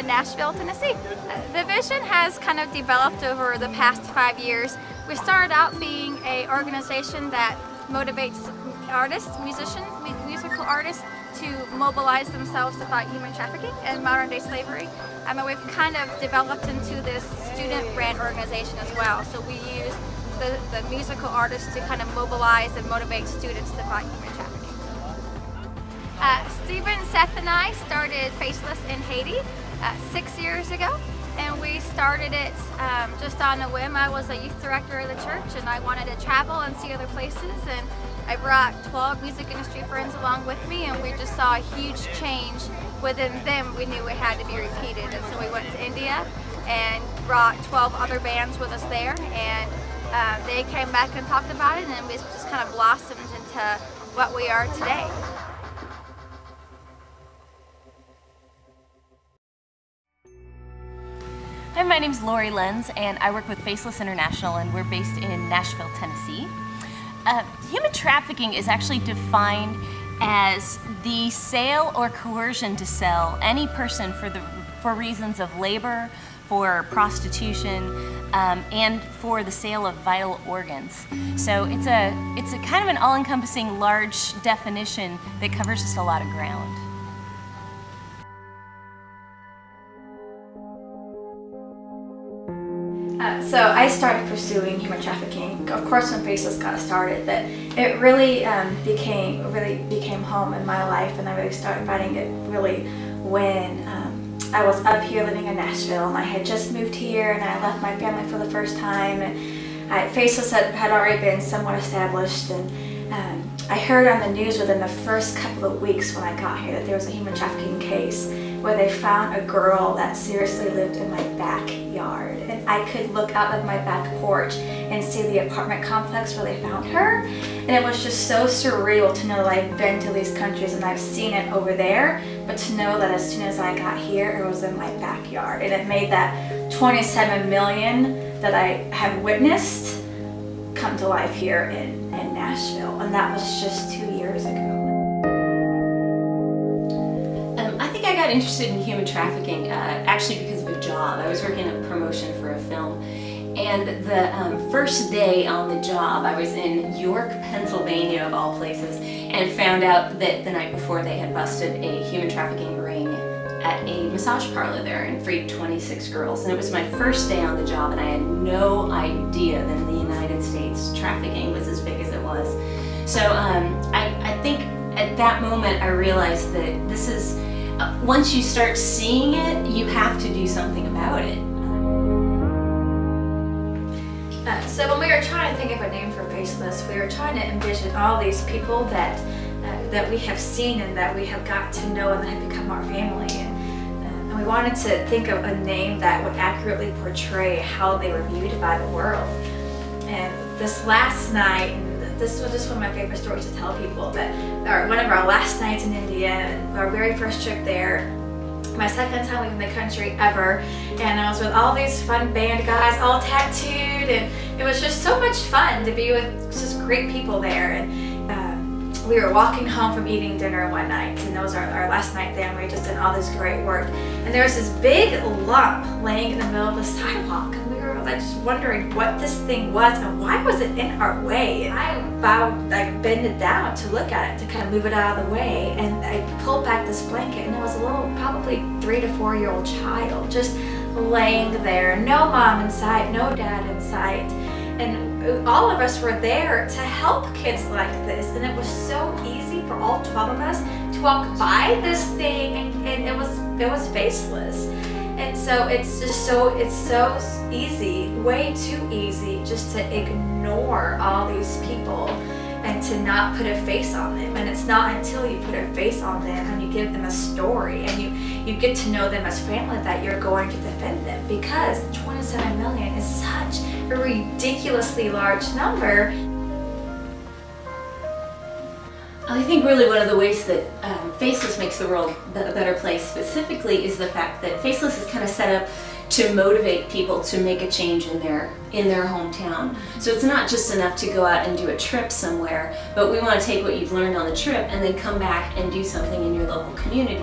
in Nashville, Tennessee. The vision has kind of developed over the past 5 years. We started out being an organization that motivates artists, musicians, musical artists to mobilize themselves to fight human trafficking and modern day slavery. And we've kind of developed into this student-ran organization as well. So we use the musical artists to kind of mobilize and motivate students to fight human trafficking. Stephen, Seth, and I started Faceless in Haiti 6 years ago, and we started it just on a whim. I was a youth director of the church, and I wanted to travel and see other places, and I brought 12 music industry friends along with me, and we just saw a huge change within them. We knew it had to be repeated, and so we went to India and brought 12 other bands with us there, and they came back and talked about it, and we just kind of blossomed into what we are today. Hi, my name's Lori Lenz, and I work with Faceless International, and we're based in Nashville, Tennessee. Human trafficking is actually defined as the sale or coercion to sell any person for reasons of labor, for prostitution, and for the sale of vital organs. So it's a kind of an all-encompassing large definition that covers just a lot of ground. So I started pursuing human trafficking, of course, when Faceless got started, but it really became home in my life, and I really started fighting it really when I was up here living in Nashville, and I had just moved here, and I left my family for the first time, and Faceless had already been somewhat established, and I heard on the news within the first couple of weeks when I got here that there was a human trafficking case where they found a girl that seriously lived in my backyard. And I could look out of my back porch and see the apartment complex where they found her. And it was just so surreal to know that I've been to these countries and I've seen it over there, but to know that as soon as I got here, it was in my backyard. And it made that 27 million that I have witnessed come to life here in Nashville. And that was just 2 years ago. I got interested in human trafficking actually because of a job. I was working a promotion for a film, and the first day on the job I was in York, Pennsylvania of all places, and found out that the night before they had busted a human trafficking ring at a massage parlor there and freed 26 girls. And it was my first day on the job, and I had no idea that in the United States trafficking was as big as it was. So I think at that moment I realized that this is once you start seeing it, you have to do something about it. So when we were trying to think of a name for Faceless, we were trying to envision all these people that we have seen and that we have got to know and that have become our family. And we wanted to think of a name that would accurately portray how they were viewed by the world. And this last night, this was just one of my favorite stories to tell people, but one of our last nights in India, and our very first trip there, my second time leaving the country ever, and I was with all these fun band guys, all tattooed, and it was just so much fun to be with just great people there. And we were walking home from eating dinner one night, and that was our last night there, and we just did all this great work. And there was this big lump laying in the middle of the sidewalk, and we were like just wondering what this thing was and why was it in our way. And I bended down to look at it, to kind of move it out of the way, and I pulled back this blanket, and it was a little, probably 3 to 4 year old child just laying there, no mom in sight, no dad in sight. And all of us were there to help kids like this, and it was so easy for all 12 of us to walk by this thing, and it was faceless. And so it's so easy, way too easy, just to ignore all these people and to not put a face on them. And it's not until you put a face on them and you give them a story and you get to know them as family that you're going to defend them, because 27 million is such a ridiculously large number. I think really one of the ways that Faceless makes the world a better place specifically is the fact that Faceless is kind of set up to motivate people to make a change in their hometown. So it's not just enough to go out and do a trip somewhere, but we want to take what you've learned on the trip and then come back and do something in your local community.